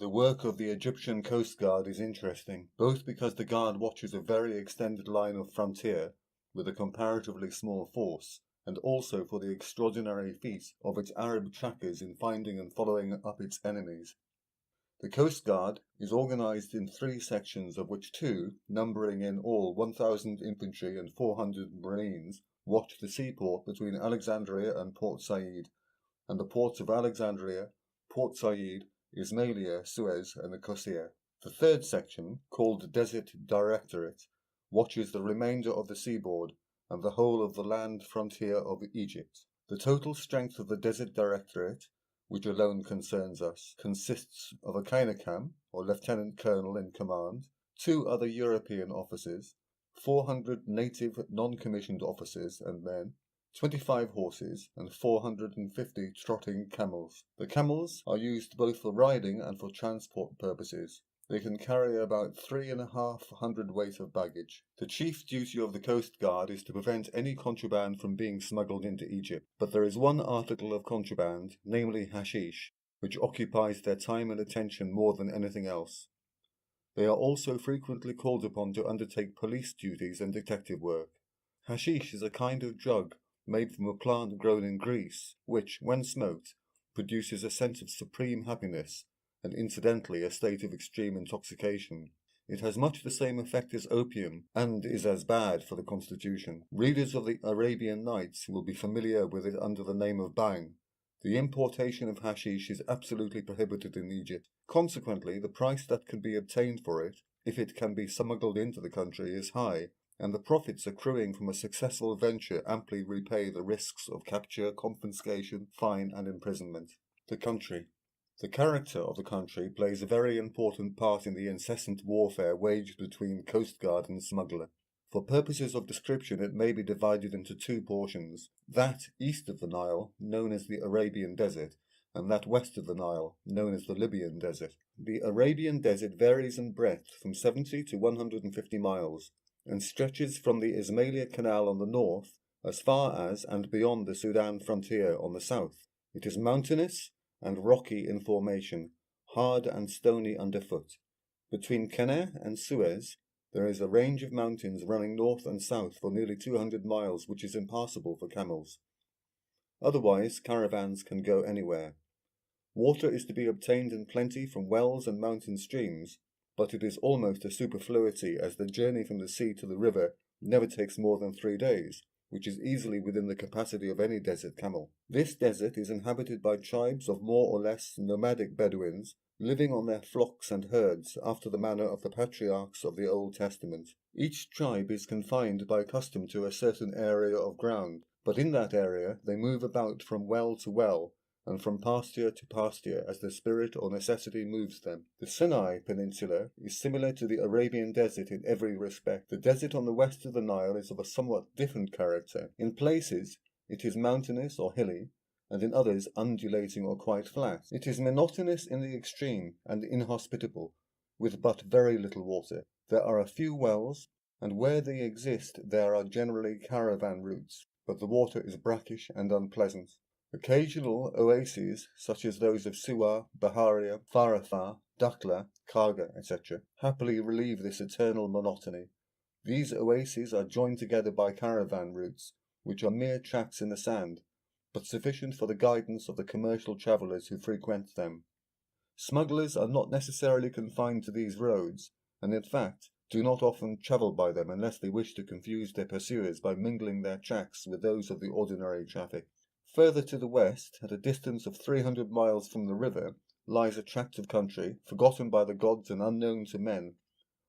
The work of the Egyptian Coast Guard is interesting, both because the Guard watches a very extended line of frontier with a comparatively small force, and also for the extraordinary feat of its Arab trackers in finding and following up its enemies. The Coast Guard is organised in 3 sections, of which 2, numbering in all 1,000 infantry and 400 marines, watch the seaport between Alexandria and Port Said, and the ports of Alexandria, Port Said, Ismailia, Suez, and Nicosia. The 3rd section, called the Desert Directorate, watches the remainder of the seaboard and the whole of the land frontier of Egypt. The total strength of the Desert Directorate, which alone concerns us, consists of a Kainakam, or lieutenant colonel in command, 2 other European officers, 400 native non-commissioned officers and men, 25 horses, and 450 trotting camels. The camels are used both for riding and for transport purposes. They can carry about 3.5 hundredweight of baggage. The chief duty of the Coast Guard is to prevent any contraband from being smuggled into Egypt, but there is one article of contraband, namely hashish, which occupies their time and attention more than anything else. They are also frequently called upon to undertake police duties and detective work. Hashish is a kind of drug made from a plant grown in Greece, which, when smoked, produces a sense of supreme happiness, and incidentally a state of extreme intoxication. It has much the same effect as opium, and is as bad for the constitution. Readers of the Arabian Nights will be familiar with it under the name of bhang. The importation of hashish is absolutely prohibited in Egypt. Consequently, the price that can be obtained for it, if it can be smuggled into the country, is high, and the profits accruing from a successful venture amply repay the risks of capture, confiscation, fine, and imprisonment. The country. The character of the country plays a very important part in the incessant warfare waged between Coast Guard and smuggler. For purposes of description it may be divided into 2 portions, that east of the Nile, known as the Arabian Desert, and that west of the Nile, known as the Libyan Desert. The Arabian Desert varies in breadth from 70 to 150 miles, and stretches from the Ismailia Canal on the north as far as and beyond the Sudan frontier on the south. It is mountainous and rocky in formation, hard and stony underfoot. Between Keneh and Suez there is a range of mountains running north and south for nearly 200 miles, which is impassable for camels. Otherwise, caravans can go anywhere. Water is to be obtained in plenty from wells and mountain streams, but it is almost a superfluity, as the journey from the sea to the river never takes more than 3 days, which is easily within the capacity of any desert camel. This desert is inhabited by tribes of more or less nomadic Bedouins, living on their flocks and herds after the manner of the patriarchs of the Old Testament. Each tribe is confined by custom to a certain area of ground, but in that area they move about from well to well, and from pasture to pasture as the spirit or necessity moves them. The Sinai Peninsula is similar to the Arabian Desert in every respect. The desert on the west of the Nile is of a somewhat different character. In places it is mountainous or hilly, and in others undulating or quite flat. It is monotonous in the extreme and inhospitable, with but very little water. There are a few wells, and where they exist there are generally caravan routes, but the water is brackish and unpleasant. Occasional oases, such as those of Suwa, Baharia, Farafah, Dakhla, Karga, etc., happily relieve this eternal monotony. These oases are joined together by caravan routes, which are mere tracks in the sand, but sufficient for the guidance of the commercial travellers who frequent them. Smugglers are not necessarily confined to these roads, and in fact do not often travel by them unless they wish to confuse their pursuers by mingling their tracks with those of the ordinary traffic. Further to the west, at a distance of 300 miles from the river, lies a tract of country, forgotten by the gods and unknown to men,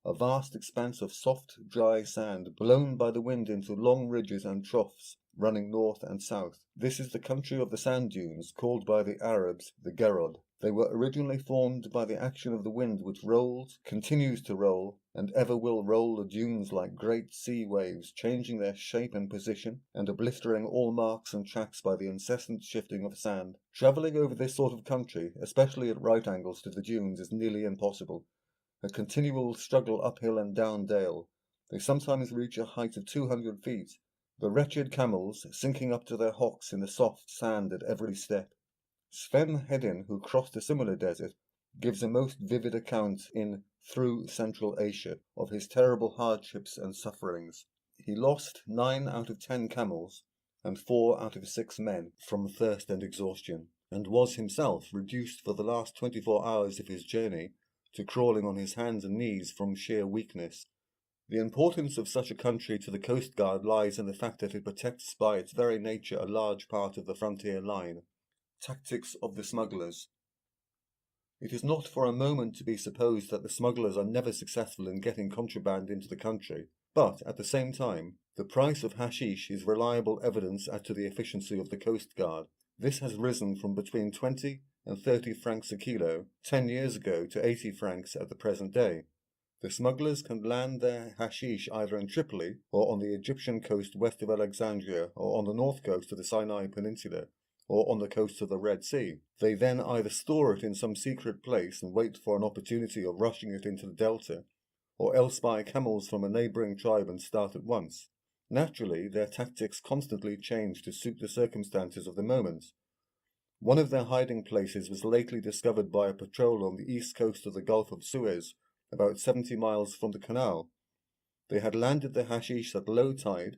a vast expanse of soft, dry sand, blown by the wind into long ridges and troughs, running north and south. This is the country of the sand dunes, called by the Arabs the Gerod. They were originally formed by the action of the wind, which rolls, continues to roll, and ever will roll the dunes like great sea waves, changing their shape and position, and obliterating all marks and tracks by the incessant shifting of sand. Travelling over this sort of country, especially at right angles to the dunes, is nearly impossible. A continual struggle uphill and down dale. They sometimes reach a height of 200 feet, the wretched camels sinking up to their hocks in the soft sand at every step. Sven Hedin, who crossed a similar desert, gives a most vivid account in Through Central Asia of his terrible hardships and sufferings. He lost 9 out of 10 camels and 4 out of 6 men from thirst and exhaustion, and was himself reduced for the last 24 hours of his journey to crawling on his hands and knees from sheer weakness. The importance of such a country to the Coast Guard lies in the fact that it protects by its very nature a large part of the frontier line. Tactics of the smugglers. It is not for a moment to be supposed that the smugglers are never successful in getting contraband into the country, but, at the same time, the price of hashish is reliable evidence as to the efficiency of the Coast Guard. This has risen from between 20 and 30 francs a kilo 10 years ago to 80 francs at the present day. The smugglers can land their hashish either in Tripoli or on the Egyptian coast west of Alexandria or on the north coast of the Sinai Peninsula, or on the coast of the Red Sea. They then either store it in some secret place and wait for an opportunity of rushing it into the delta, or else buy camels from a neighbouring tribe and start at once. Naturally, their tactics constantly change to suit the circumstances of the moment. One of their hiding places was lately discovered by a patrol on the east coast of the Gulf of Suez, about 70 miles from the canal. They had landed the hashish at low tide,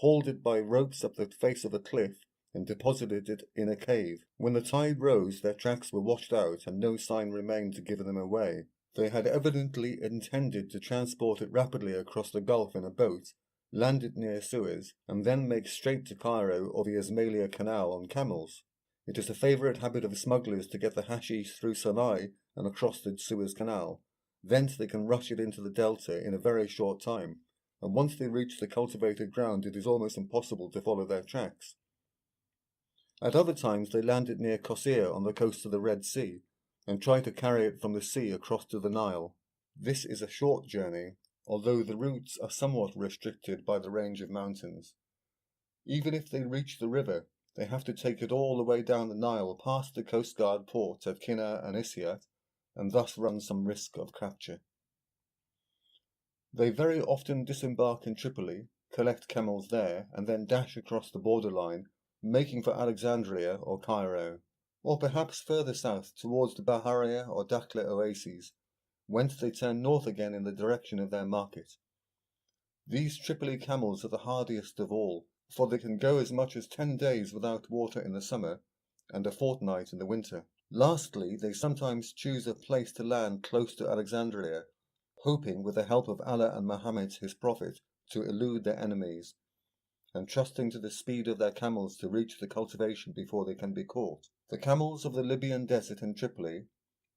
hauled it by ropes up the face of a cliff, and deposited it in a cave. When the tide rose, their tracks were washed out, and no sign remained to give them away. They had evidently intended to transport it rapidly across the Gulf in a boat, land it near Suez, and then make straight to Cairo or the Ismailia Canal on camels. It is a favourite habit of smugglers to get the hashish through Sinai and across the Suez Canal. Thence they can rush it into the delta in a very short time, and once they reach the cultivated ground it is almost impossible to follow their tracks. At other times they land it near Qasir on the coast of the Red Sea, and try to carry it from the sea across to the Nile. This is a short journey, although the routes are somewhat restricted by the range of mountains. Even if they reach the river, they have to take it all the way down the Nile past the Coast Guard ports at Kinna and Issiat, and thus run some risk of capture. They very often disembark in Tripoli, collect camels there, and then dash across the borderline, making for Alexandria or Cairo, or perhaps further south towards the Baharia or Dakhla oases, whence they turn north again in the direction of their market. These Tripoli camels are the hardiest of all, for they can go as much as 10 days without water in the summer, and a fortnight in the winter. Lastly, they sometimes choose a place to land close to Alexandria, hoping with the help of Allah and Mohammed his prophet to elude their enemies, and trusting to the speed of their camels to reach the cultivation before they can be caught. The camels of the Libyan desert and Tripoli,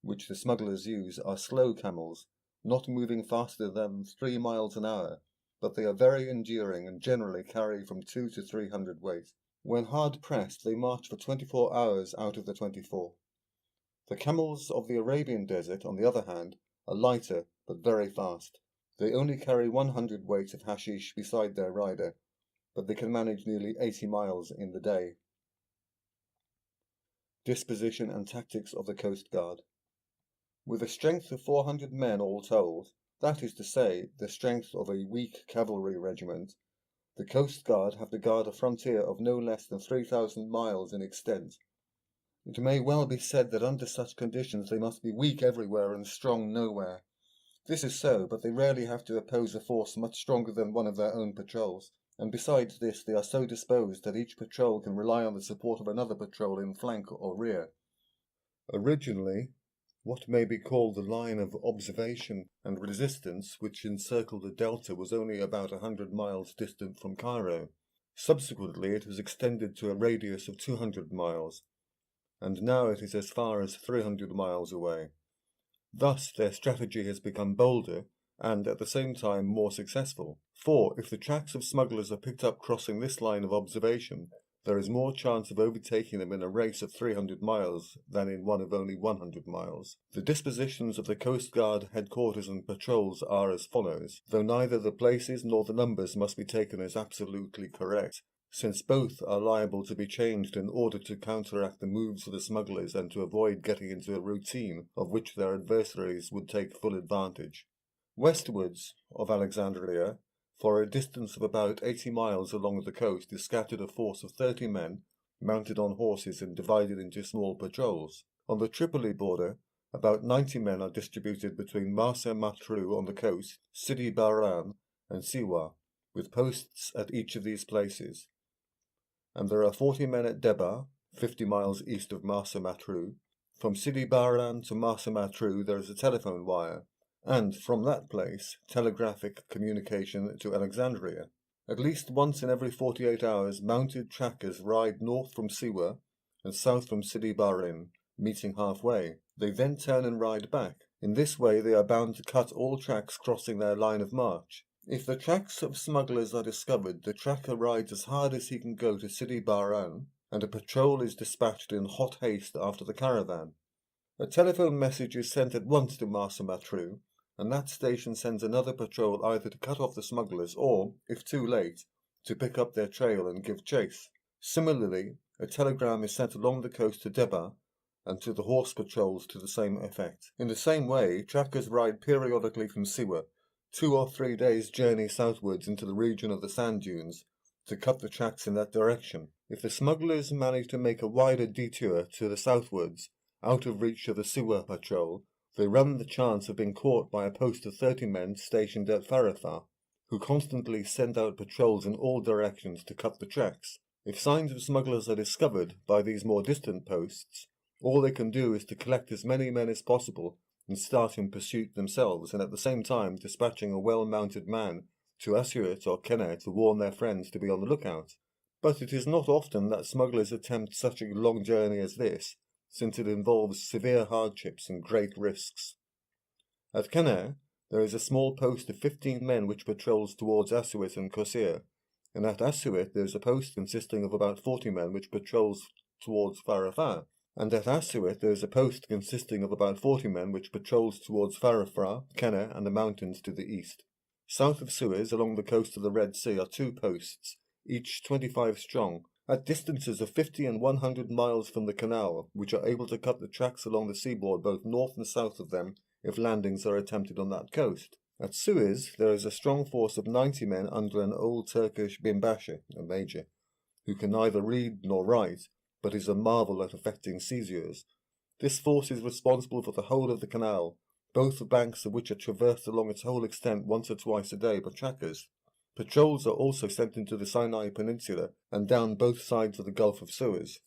which the smugglers use, are slow camels, not moving faster than 3 miles an hour, but they are very enduring and generally carry from 200 to 300 weight. When hard pressed, they march for 24 hours out of the 24. The camels of the Arabian desert, on the other hand, are lighter but very fast. They only carry 100 weight of hashish beside their rider, but they can manage nearly 80 miles in the day. Disposition and tactics of the Coast Guard. With a strength of 400 men all told, that is to say, the strength of a weak cavalry regiment, the Coast Guard have to guard a frontier of no less than 3,000 miles in extent. It may well be said that under such conditions they must be weak everywhere and strong nowhere. This is so, but they rarely have to oppose a force much stronger than one of their own patrols, and besides this they are so disposed that each patrol can rely on the support of another patrol in flank or rear. Originally, what may be called the line of observation and resistance which encircled the delta was only about 100 miles distant from Cairo. Subsequently it was extended to a radius of 200 miles, and now it is as far as 300 miles away. Thus their strategy has become bolder and at the same time more successful, for if the tracks of smugglers are picked up crossing this line of observation, there is more chance of overtaking them in a race of 300 miles than in one of only 100 miles. The dispositions of the Coast Guard headquarters and patrols are as follows, though neither the places nor the numbers must be taken as absolutely correct, since both are liable to be changed in order to counteract the moves of the smugglers and to avoid getting into a routine of which their adversaries would take full advantage. Westwards of Alexandria, for a distance of about 80 miles along the coast, is scattered a force of 30 men, mounted on horses and divided into small patrols. On the Tripoli border, About 90 men are distributed between Marsa Matruh on the coast, Sidi Barran, and Siwa, with posts at each of these places. And there are 40 men at Deba, 50 miles east of Marsa Matruh. From Sidi Barran to Marsa Matruh there is a telephone wire, and from that place telegraphic communication to Alexandria. At least once in every 48 hours mounted trackers ride north from Siwa and south from Sidi Barran, meeting halfway. They then turn and ride back. In this way they are bound to cut all tracks crossing their line of march. If the tracks of smugglers are discovered, the tracker rides as hard as he can go to Sidi Barran, and a patrol is dispatched in hot haste after the caravan. A telephone message is sent at once to Marsa Matruh, and that station sends another patrol either to cut off the smugglers or, if too late, to pick up their trail and give chase. Similarly, a telegram is sent along the coast to Deba and to the horse patrols to the same effect. In the same way, trackers ride periodically from Siwa, 2 or 3 days' journey southwards into the region of the sand dunes, to cut the tracks in that direction. If the smugglers manage to make a wider detour to the southwards, out of reach of the Siwa patrol, they run the chance of being caught by a post of 30 men stationed at Farafar, who constantly send out patrols in all directions to cut the tracks. If signs of smugglers are discovered by these more distant posts, all they can do is to collect as many men as possible and start in pursuit themselves, and at the same time dispatching a well-mounted man to Assuit or Kenner to warn their friends to be on the lookout. But it is not often that smugglers attempt such a long journey as this, since it involves severe hardships and great risks. At Kenner, there is a small post of 15 men which patrols towards Assuit and Kosir, and at Assuit there is a post consisting of about 40 men which patrols towards Farafar, and at Assuit there is a post consisting of about 40 men which patrols towards Farafar, Kenner, and the mountains to the east. South of Suez, along the coast of the Red Sea, are 2 posts, each 25 strong, at distances of 50 and 100 miles from the canal, which are able to cut the tracks along the seaboard both north and south of them if landings are attempted on that coast. At Suez there is a strong force of 90 men under an old Turkish binbashi, a major, who can neither read nor write, but is a marvel at effecting seizures. This force is responsible for the whole of the canal, both the banks of which are traversed along its whole extent once or twice a day by trackers. Patrols are also sent into the Sinai Peninsula and down both sides of the Gulf of Suez.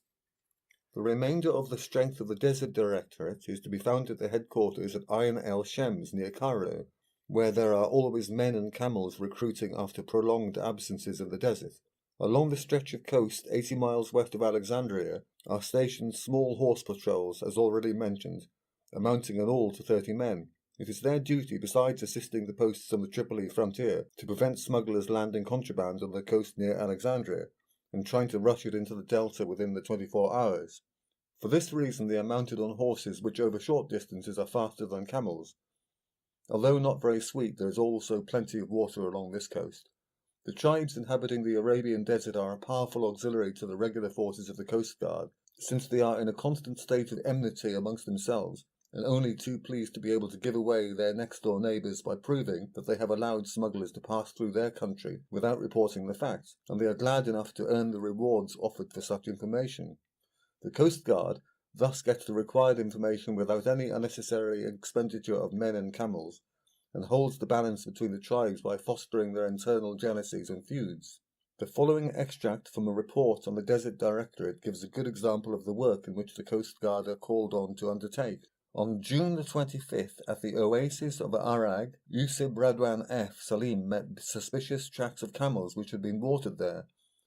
The remainder of the strength of the Desert Directorate is to be found at the headquarters at Ain el Shems near Cairo, where there are always men and camels recruiting after prolonged absences in the desert. Along the stretch of coast 80 miles west of Alexandria are stationed small horse patrols, as already mentioned, amounting in all to 30 men. It is their duty, besides assisting the posts on the Tripoli frontier, to prevent smugglers landing contraband on the coast near Alexandria and trying to rush it into the delta within the 24 hours. For this reason they are mounted on horses which over short distances are faster than camels. Although not very sweet, there is also plenty of water along this coast. The tribes inhabiting the Arabian desert are a powerful auxiliary to the regular forces of the Coast Guard, since they are in a constant state of enmity amongst themselves, and only too pleased to be able to give away their next-door neighbours by proving that they have allowed smugglers to pass through their country without reporting the fact, and they are glad enough to earn the rewards offered for such information. The Coast Guard thus gets the required information without any unnecessary expenditure of men and camels, and holds the balance between the tribes by fostering their internal jealousies and feuds. The following extract from a report on the Desert Directorate gives a good example of the work in which the Coast Guard are called on to undertake. On June the 25th, at the oasis of Arag, Yusib Radwan F. Salim met suspicious tracks of camels which had been watered there,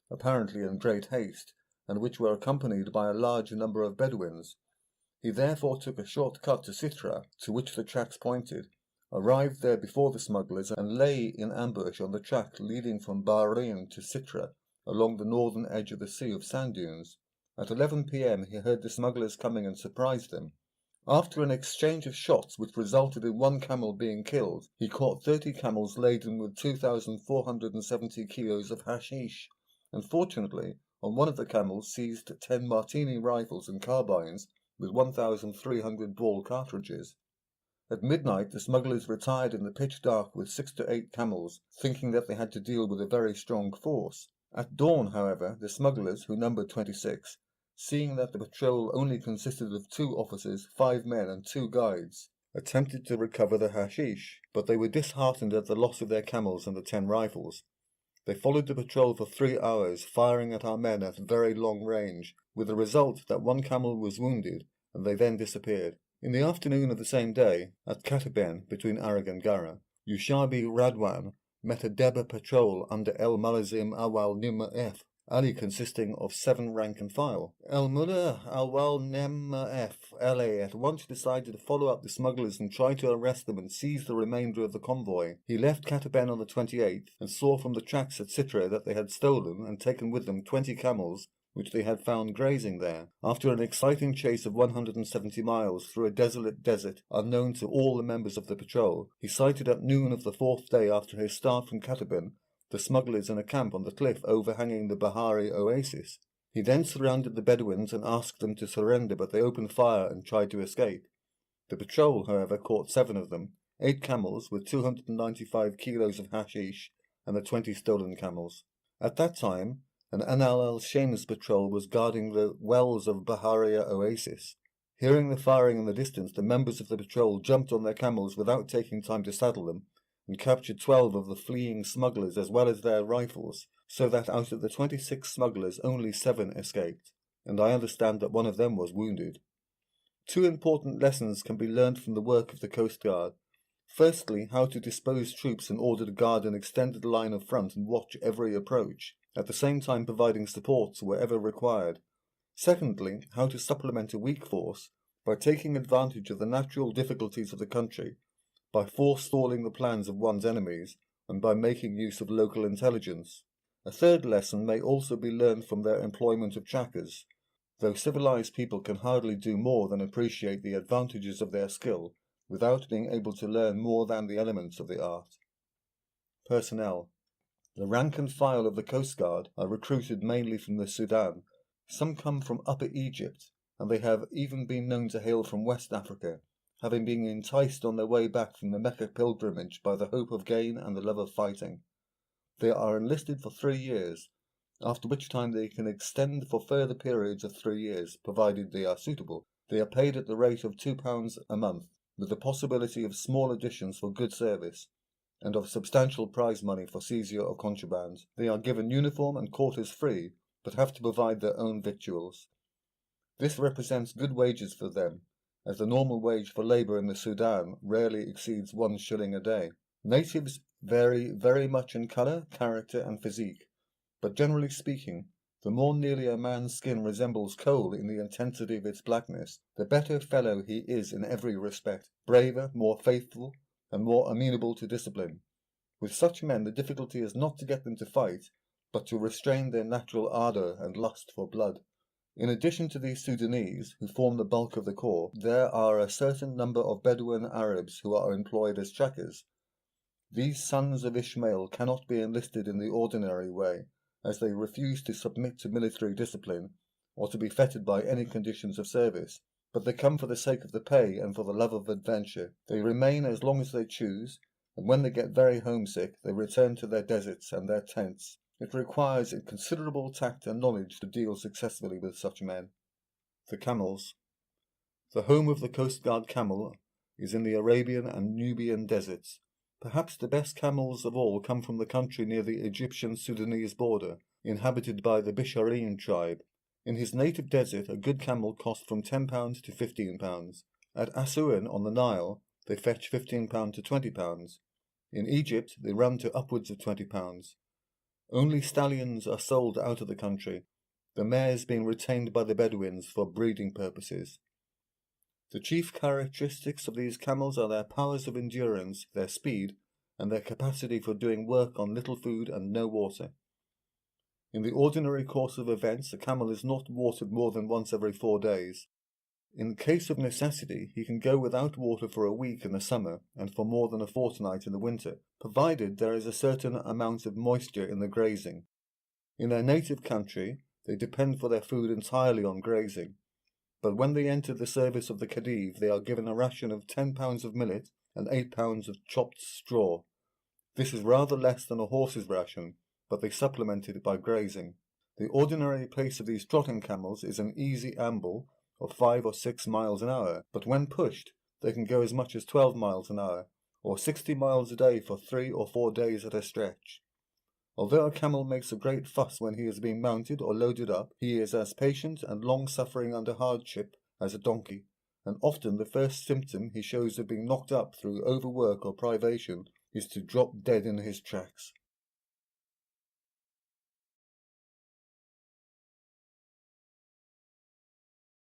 apparently in great haste, and which were accompanied by a large number of Bedouins. He therefore took a short cut to Sitra, to which the tracks pointed, arrived there before the smugglers, and lay in ambush on the track leading from Bahrain to Sitra, along the northern edge of the sea of sand dunes. At 11 p.m. he heard the smugglers coming and surprised them. After an exchange of shots which resulted in one camel being killed, he caught 30 camels laden with 2,470 kilos of hashish, and fortunately, on one of the camels seized 10 Martini rifles and carbines with 1,300 ball cartridges. At midnight the smugglers retired in the pitch dark with 6 to 8 camels, thinking that they had to deal with a very strong force. At dawn, however, the smugglers, who numbered 26, seeing that the patrol only consisted of 2 officers, 5 men and 2 guides, attempted to recover the hashish, but they were disheartened at the loss of their camels and the 10 rifles. They followed the patrol for 3 hours, firing at our men at very long range, with the result that 1 camel was wounded, and they then disappeared. In the afternoon of the same day, at Kataben, between Arag and Gara, Yushabi Radwan met a Deba patrol under El Malazim Awal Nimma F, Ali consisting of 7 rank and file. El Mullah Awal Nimma F, LA at once decided to follow up the smugglers and try to arrest them and seize the remainder of the convoy. He left Kataben on the 28th and saw from the tracks at Sitra that they had stolen and taken with them 20 camels, which they had found grazing there. After an exciting chase of 170 miles through a desolate desert unknown to all the members of the patrol, he sighted at noon of the 4th day after his start from Kataben the smugglers in a camp on the cliff overhanging the Bahari oasis. He then surrounded the Bedouins and asked them to surrender, but they opened fire and tried to escape. The patrol, however, caught 7 of them, 8 camels with 295 kilos of hashish and the 20 stolen camels. At that time, an Anal al-Shams patrol was guarding the wells of Baharia oasis. Hearing the firing in the distance, the members of the patrol jumped on their camels without taking time to saddle them, and captured 12 of the fleeing smugglers as well as their rifles, so that out of the 26 smugglers only 7 escaped, and I understand that 1 of them was wounded. 2 important lessons can be learned from the work of the Coast Guard. Firstly, how to dispose troops in order to guard an extended line of front and watch every approach, at the same time providing supports wherever required. Secondly, how to supplement a weak force by taking advantage of the natural difficulties of the country, by forestalling the plans of one's enemies, and by making use of local intelligence. A third lesson may also be learned from their employment of trackers, though civilized people can hardly do more than appreciate the advantages of their skill, without being able to learn more than the elements of the art. Personnel. The rank and file of the Coast Guard are recruited mainly from the Sudan. Some come from Upper Egypt, and they have even been known to hail from West Africa, having been enticed on their way back from the Mecca pilgrimage by the hope of gain and the love of fighting. They are enlisted for 3 years, after which time they can extend for further periods of 3 years, provided they are suitable. They are paid at the rate of £2 a month, with the possibility of small additions for good service, and of substantial prize money for seizure of contraband. They are given uniform and quarters free, but have to provide their own victuals. This represents good wages for them, as the normal wage for labour in the Sudan rarely exceeds 1 shilling a day. Natives vary very much in colour, character and physique, but generally speaking, the more nearly a man's skin resembles coal in the intensity of its blackness, the better fellow he is in every respect, braver, more faithful, and more amenable to discipline. With such men the difficulty is not to get them to fight, but to restrain their natural ardour and lust for blood. In addition to these Sudanese, who form the bulk of the corps, there are a certain number of Bedouin Arabs who are employed as trackers. These sons of Ishmael cannot be enlisted in the ordinary way, as they refuse to submit to military discipline, or to be fettered by any conditions of service, but they come for the sake of the pay and for the love of adventure. They remain as long as they choose, and when they get very homesick, they return to their deserts and their tents. It requires considerable tact and knowledge to deal successfully with such men. The camels. The home of the Coast Guard camel is in the Arabian and Nubian deserts. Perhaps the best camels of all come from the country near the Egyptian-Sudanese border, inhabited by the Bishareen tribe. In his native desert, a good camel costs from £10 to £15. At Assuan on the Nile, they fetch £15 to £20. In Egypt, they run to upwards of £20. Only stallions are sold out of the country, the mares being retained by the Bedouins for breeding purposes. The chief characteristics of these camels are their powers of endurance, their speed, and their capacity for doing work on little food and no water. In the ordinary course of events, a camel is not watered more than once every 4 days. In case of necessity, he can go without water for a week in the summer and for more than a fortnight in the winter, provided there is a certain amount of moisture in the grazing. In their native country, they depend for their food entirely on grazing, but when they enter the service of the Khedive, they are given a ration of 10 pounds of millet and 8 pounds of chopped straw. This is rather less than a horse's ration, but they supplement it by grazing. The ordinary pace of these trotting camels is an easy amble of 5 or 6 miles an hour, but when pushed, they can go as much as 12 miles an hour, or 60 miles a day for 3 or 4 days at a stretch. Although a camel makes a great fuss when he is being mounted or loaded up, he is as patient and long-suffering under hardship as a donkey, and often the first symptom he shows of being knocked up through overwork or privation is to drop dead in his tracks.